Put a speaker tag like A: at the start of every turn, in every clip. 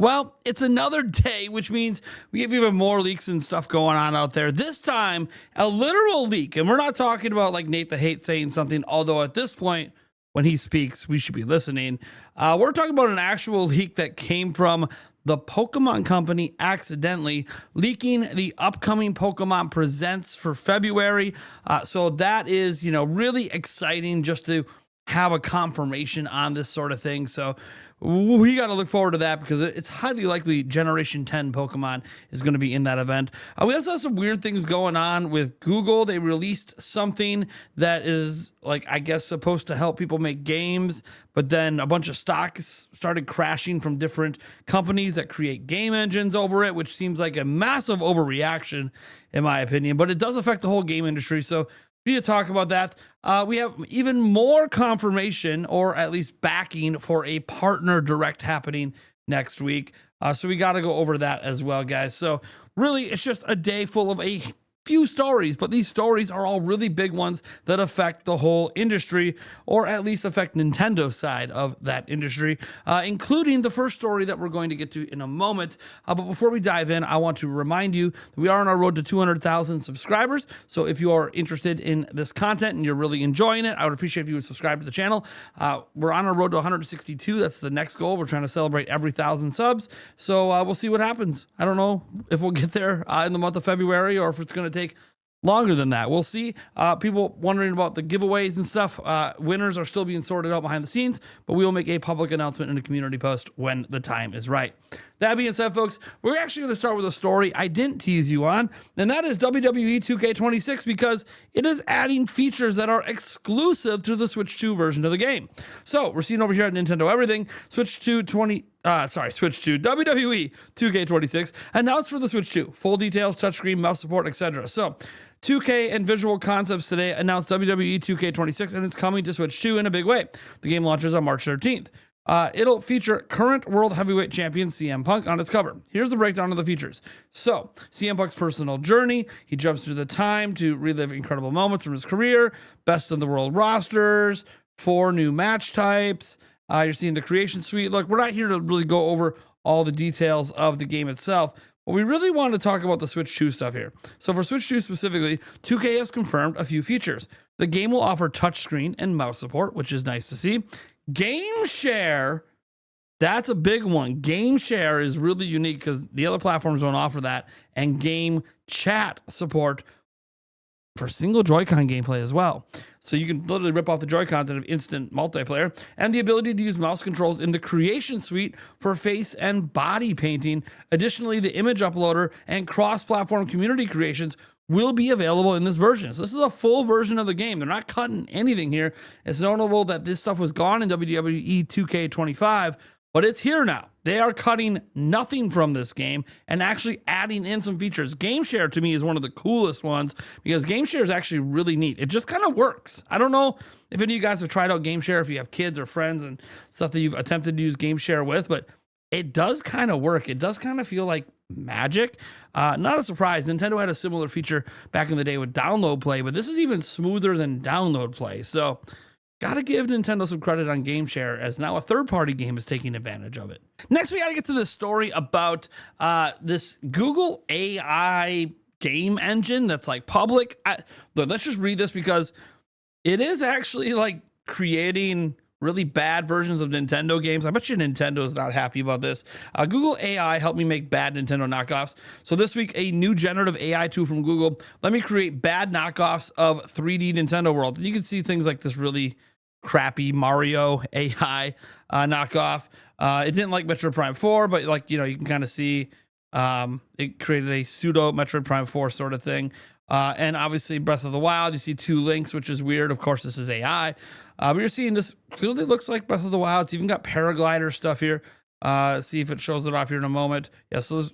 A: Well, it's another day, which means we have even more leaks and stuff going on out there. This time, a literal leak. And we're not talking about like Nate the Hate saying something, although at this point, when he speaks, we should be listening. We're talking about an actual leak that came from the Pokemon Company accidentally leaking the upcoming Pokemon Presents for February. So that is, really exciting just to have a confirmation on this sort of thing. So we got to look forward to that because it's highly likely Generation 10 Pokemon is going to be in that event. We also have some weird things going on with Google. They released something that is I guess supposed to help people make games, but then a bunch of stocks started crashing from different companies that create game engines over it, which seems like a massive overreaction in my opinion, but it does affect the whole game industry. So we need to talk about that. We have even more confirmation, or at least backing, for a partner direct happening next week. So we got to go over that as well, guys. So really, it's just a day full of a few stories, but these stories are all really big ones that affect the whole industry, or at least affect Nintendo's side of that industry, including the first story that we're going to get to in a moment. But before we dive in, I want to remind you that we are on our road to 200,000 subscribers. So if you are interested in this content and you're really enjoying it, I would appreciate if you would subscribe to the channel. We're on our road to 162. That's the next goal. We're trying to celebrate every 1,000 subs. So we'll see what happens. I don't know if we'll get there in the month of February or if it's going to take longer than that. We'll see. People wondering about the giveaways and stuff. Winners are still being sorted out behind the scenes, but we will make a public announcement in a community post when the time is right. That being said, folks, we're actually going to start with a story I didn't tease you on, and that is WWE 2K26, because it is adding features that are exclusive to the Switch 2 version of the game. So we're seeing over here at Nintendo Everything, Switch 2 WWE 2K26 announced for the Switch 2. Full details, touchscreen, mouse support, etc. So 2K and Visual Concepts today announced WWE 2K26, and it's coming to Switch 2 in a big way. The game launches on March 13th. It'll feature current World Heavyweight Champion CM Punk on its cover. Here's the breakdown of the features. So, CM Punk's personal journey. He jumps through the time to relive incredible moments from his career. Best in the world rosters. 4 new match types. You're seeing the creation suite. Look, we're not here to really go over all the details of the game itself, but we really want to talk about the Switch 2 stuff here. So for Switch 2 specifically, 2K has confirmed a few features. The game will offer touchscreen and mouse support, which is nice to see. Game share, that's a big one. Game share is really unique because the other platforms don't offer that. And game chat support for single Joy-Con gameplay as well. So you can literally rip off the Joy-Cons and have instant multiplayer. And the ability to use mouse controls in the creation suite for face and body painting. Additionally, the image uploader and cross-platform community creations will be available in this version. So this is a full version of the game. They're not cutting anything here. It's notable that this stuff was gone in WWE 2K25, but it's here now. They are cutting nothing from this game and actually adding in some features. Game share to me is one of the coolest ones because game share is actually really neat. It just kind of works. I don't know if any of you guys have tried out game share, if you have kids or friends and stuff that you've attempted to use game share with, but it does kind of work. It does kind of feel like magic. Not a surprise. Nintendo had a similar feature back in the day with download play, but this is even smoother than download play. So gotta give Nintendo some credit on game share, as now a third-party game is taking advantage of it. Next, we gotta get to this story about this Google AI game engine that's public. Let's just read this because it is actually creating really bad versions of Nintendo games. I bet you Nintendo is not happy about this. Google AI helped me make bad Nintendo knockoffs. So this week, a new generative AI tool from Google let me create bad knockoffs of 3D Nintendo worlds. And you can see things like this really crappy Mario AI knockoff. It didn't like Metroid Prime 4, but you can kind of see it created a pseudo Metroid Prime 4 sort of thing. And obviously Breath of the Wild, you see 2 links, which is weird. Of course, this is AI. But you're seeing this clearly looks like Breath of the Wild. It's even got paraglider stuff here. See if it shows it off here in a moment. Yeah, so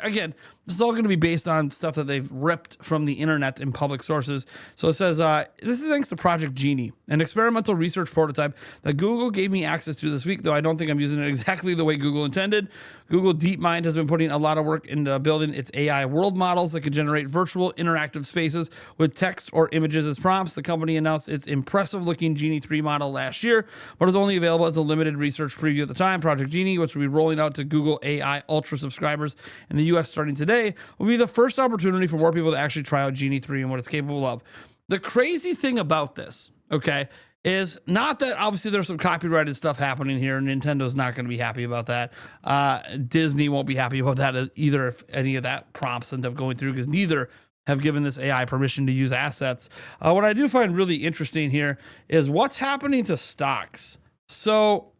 A: again, this is all going to be based on stuff that they've ripped from the internet and public sources. So it says, this is thanks to Project Genie, an experimental research prototype that Google gave me access to this week, though I don't think I'm using it exactly the way Google intended. Google DeepMind has been putting a lot of work into building its AI world models that can generate virtual interactive spaces with text or images as prompts. The company announced its impressive-looking Genie 3 model last year, but is only available as a limited research preview at the time. Project Genie, which will be rolling out to Google AI Ultra subscribers in the US starting today, will be the first opportunity for more people to actually try out Genie 3 and what it's capable of. The crazy thing about this, okay, is not that obviously there's some copyrighted stuff happening here. Nintendo's not going to be happy about that. Disney won't be happy about that either if any of that prompts end up going through, because neither have given this AI permission to use assets. What I do find really interesting here is what's happening to stocks. So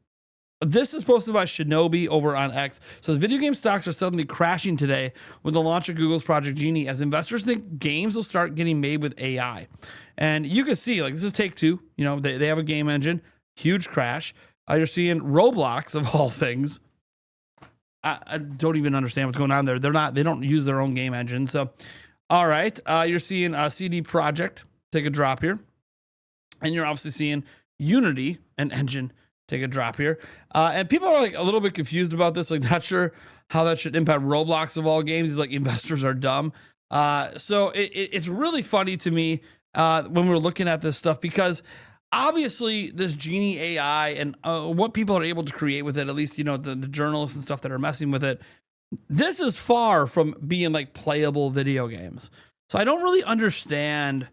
A: this is posted by Shinobi over on X. It says video game stocks are suddenly crashing today with the launch of Google's Project Genie as investors think games will start getting made with AI. And you can see, like, this is Take-Two. You know, they have a game engine, huge crash. You're seeing Roblox, of all things. I don't even understand what's going on there. They don't use their own game engine. So, all right. You're seeing CD Projekt take a drop here. And you're obviously seeing Unity, an engine, take a drop here. And people are like a little bit confused about this, like not sure how that should impact Roblox of all games. He's like, investors are dumb. So it's really funny to me when we're looking at this stuff, because obviously this Genie AI and what people are able to create with it, at least, you know, the journalists and stuff that are messing with it, this is far from being like playable video games. So I don't really understand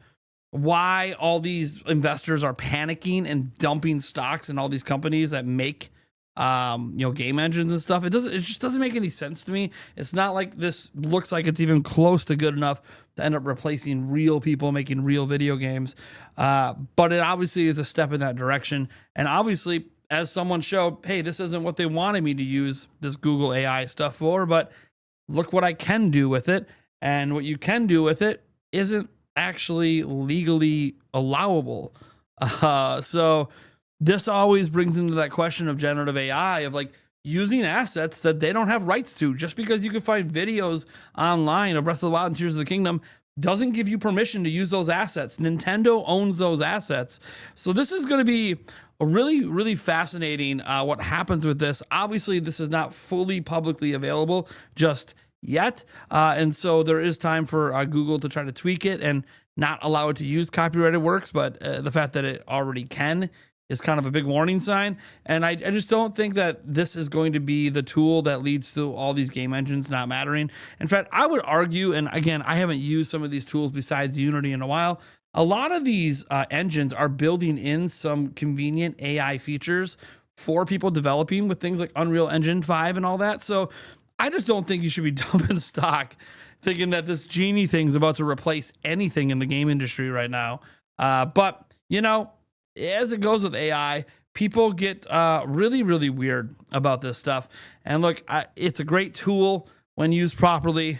A: why all these investors are panicking and dumping stocks in all these companies that make game engines and stuff. It just doesn't make any sense to me. It's not like this looks like it's even close to good enough to end up replacing real people making real video games. But it obviously is a step in that direction. And obviously, as someone showed, hey, this isn't what they wanted me to use this Google AI stuff for, but look what I can do with it. And what you can do with it isn't actually legally allowable. So this always brings into that question of generative AI, of like using assets that they don't have rights to. Just because you can find videos online of Breath of the Wild and Tears of the Kingdom doesn't give you permission to use those assets. Nintendo owns those assets. So this is going to be a really, really fascinating what happens with this. Obviously, this is not fully publicly available just yet. And so there is time for Google to try to tweak it and not allow it to use copyrighted works. But the fact that it already can is kind of a big warning sign. And I just don't think that this is going to be the tool that leads to all these game engines not mattering. In fact, I would argue, and again, I haven't used some of these tools besides Unity in a while, a lot of these engines are building in some convenient AI features for people developing with things like Unreal Engine 5 and all that. So I just don't think you should be dumping stock thinking that this Genie thing's about to replace anything in the game industry right now. But, you know, as it goes with AI, people get really, really weird about this stuff. And look, it's a great tool when used properly.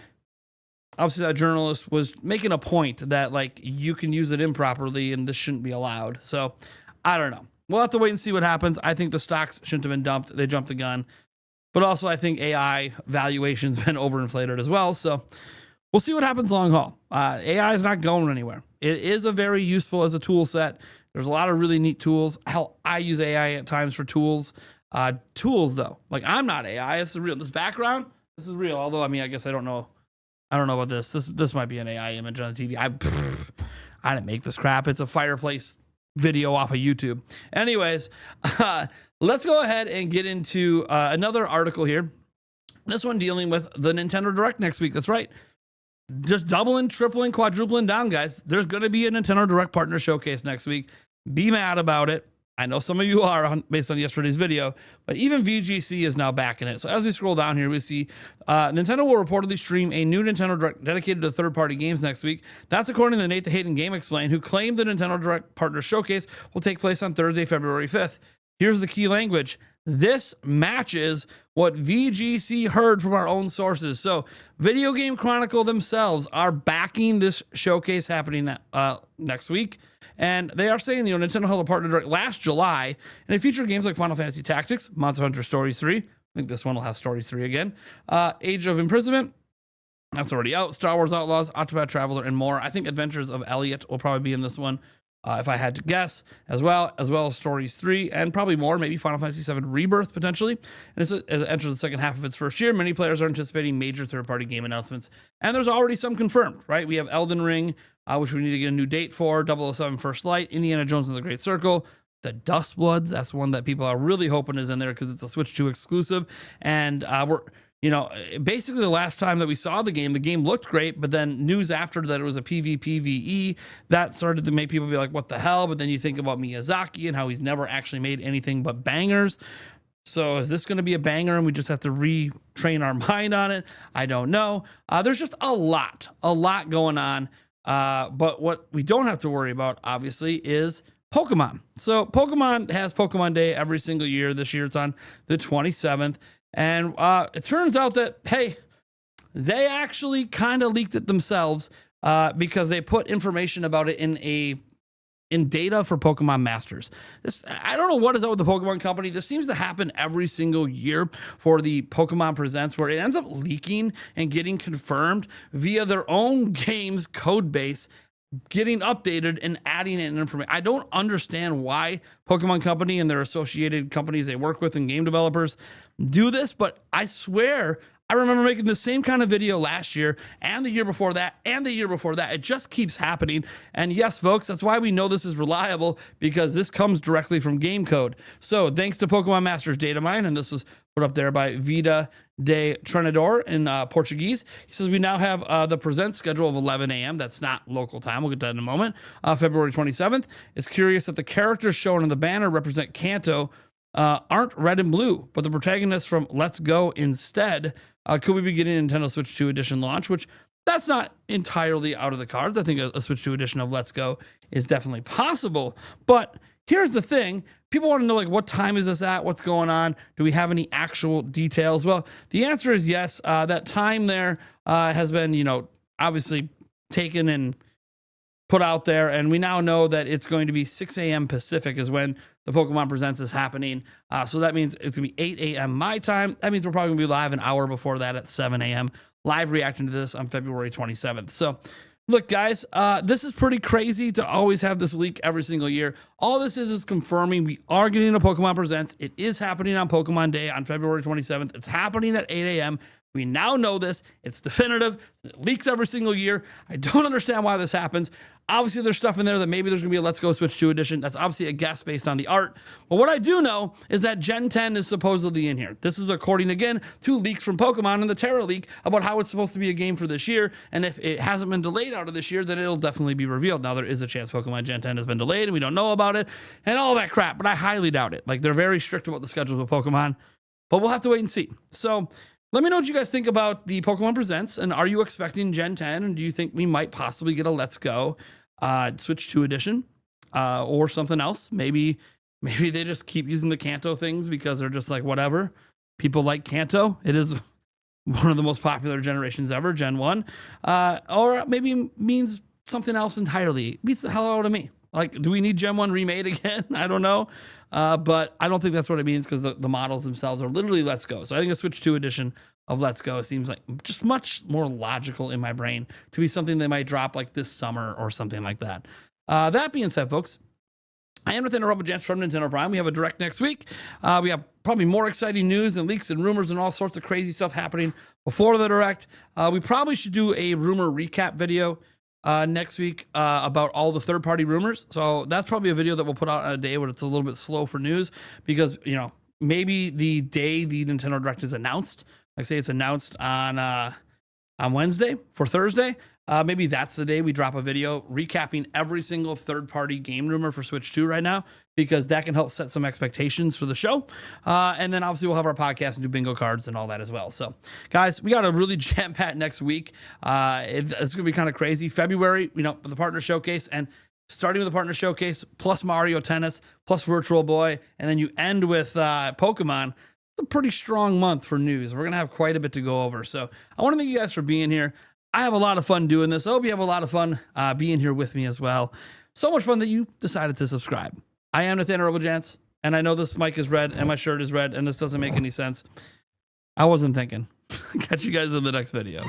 A: Obviously, that journalist was making a point that, like, you can use it improperly and this shouldn't be allowed. So I don't know. We'll have to wait and see what happens. I think the stocks shouldn't have been dumped. They jumped the gun. But also, I think AI valuation's been overinflated as well. So we'll see what happens long haul. AI is not going anywhere. It is a very useful as a tool set. There's a lot of really neat tools. Hell, I use AI at times for tools. Tools, though. Like, I'm not AI. This is real. This background, this is real. Although, I mean, I guess I don't know about this. This might be an AI image on the TV. I didn't make this crap. It's a fireplace video off of YouTube. Anyways, let's go ahead and get into another article here. This one dealing with the Nintendo Direct next week. That's right. Just doubling, tripling, quadrupling down, guys. There's going to be a Nintendo Direct Partner Showcase next week. Be mad about it. I know some of you are based on yesterday's video, but even VGC is now back in it. So as we scroll down here, we see Nintendo will reportedly stream a new Nintendo Direct dedicated to third-party games next week. That's according to Nate the Hayden Game Explain, who claimed the Nintendo Direct Partner Showcase will take place on Thursday, February 5th. Here's the key language. This matches what VGC heard from our own sources. So Video Game Chronicle themselves are backing this showcase happening next week. And they are saying, Nintendo held a partner direct last July, and it featured games like Final Fantasy Tactics, Monster Hunter Stories 3. I think this one will have Stories 3 again. Age of Imprisonment, That's already out. Star Wars Outlaws, Octopath Traveler, and more. I think Adventures of Elliot will probably be in this one, if I had to guess, as well as Stories 3, and probably more, maybe Final Fantasy VII Rebirth, potentially. And as it enters the second half of its first year, many players are anticipating major third-party game announcements, and there's already some confirmed, right? We have Elden Ring, which we need to get a new date for, 007 First Light, Indiana Jones and the Great Circle, the Dust Bloods, that's one that people are really hoping is in there because it's a Switch 2 exclusive, and basically the last time that we saw the game looked great, but then news after that it was a PvPvE, that started to make people be like, what the hell? But then you think about Miyazaki and how he's never actually made anything but bangers. So is this going to be a banger and we just have to retrain our mind on it? I don't know. There's just a lot going on. But what we don't have to worry about, obviously, is Pokemon. So Pokemon has Pokemon Day every single year. This year it's on the 27th. And it turns out that, hey, they actually kind of leaked it themselves because they put information about it in data for Pokemon Masters. I don't know what is up with the Pokemon Company. This seems to happen every single year for the Pokemon Presents, where it ends up leaking and getting confirmed via their own game's code base, getting updated and adding in information. I don't understand why Pokemon Company and their associated companies they work with and game developers do this, but I swear I remember making the same kind of video last year and the year before that and the year before that. It just keeps happening. And yes, folks, that's why we know this is reliable, because this comes directly from game code. So thanks to Pokemon Masters data mine, and this was put up there by Vida de Trenador in Portuguese. He says we now have the present schedule of 11 a.m. That's not local time. We'll get that in a moment. February 27th. It's curious that the characters shown in the banner represent Kanto aren't red and blue, but the protagonists from Let's Go instead. Could we be getting a Nintendo Switch 2 edition launch? Which that's not entirely out of the cards. I think a Switch 2 edition of Let's Go is definitely possible. But here's the thing. People want to know, like, what time is this at? What's going on? Do we have any actual details? Well, the answer is yes. That time there has been, obviously taken and put out there. And we now know that it's going to be 6 a.m. Pacific is when the Pokemon Presents is happening. So that means it's going to be 8 a.m. my time. That means we're probably going to be live an hour before that at 7 a.m. live reacting to this on February 27th. So look, guys, this is pretty crazy to always have this leak every single year. All this is confirming we are getting a Pokemon Presents. It is happening on Pokemon Day on February 27th. It's happening at 8 a.m. We now know this. It's definitive. It leaks every single year. I don't understand why this happens. Obviously, there's stuff in there that maybe there's going to be a Let's Go Switch 2 edition. That's obviously a guess based on the art. But what I do know is that Gen 10 is supposedly in here. This is according, again, to leaks from Pokemon and the Terra leak about how it's supposed to be a game for this year. And if it hasn't been delayed out of this year, then it'll definitely be revealed. Now, there is a chance Pokemon Gen 10 has been delayed and we don't know about it and all that crap. But I highly doubt it. Like, they're very strict about the schedules with Pokemon. But we'll have to wait and see. So let me know what you guys think about the Pokemon Presents. And are you expecting Gen 10? And do you think we might possibly get a Let's Go Switch 2 edition or something else? Maybe they just keep using the Kanto things because they're just like, whatever. People like Kanto. It is one of the most popular generations ever, Gen 1. Or maybe it means something else entirely. It beats the hell out of me. Like, do we need Gen 1 remade again? I don't know. But I don't think that's what it means because the models themselves are literally Let's Go. So I think a Switch 2 edition of Let's Go seems like just much more logical in my brain to be something they might drop like this summer or something like that. That being said, folks, I am Nintendo Rubble Jams from Nintendo Prime. We have a Direct next week. We have probably more exciting news and leaks and rumors and all sorts of crazy stuff happening before the Direct. We probably should do a rumor recap video next week about all the third-party rumors. So that's probably a video that we'll put out on a day where it's a little bit slow for news because, maybe the day the Nintendo Direct is announced, like say it's announced on Wednesday for Thursday, maybe that's the day we drop a video recapping every single third-party game rumor for Switch 2 right now, because that can help set some expectations for the show. And then obviously we'll have our podcast and do bingo cards and all that as well. So guys, we got a really jam-packed next week. It's going to be kind of crazy. February, the partner showcase, and starting with the partner showcase plus Mario Tennis plus Virtual Boy. And then you end with Pokemon. It's a pretty strong month for news. We're going to have quite a bit to go over. So I want to thank you guys for being here. I have a lot of fun doing this. I hope you have a lot of fun being here with me as well. So much fun that you decided to subscribe. I am Nathaniel Robojance, and I know this mic is red and my shirt is red, and this doesn't make any sense. I wasn't thinking. Catch you guys in the next video.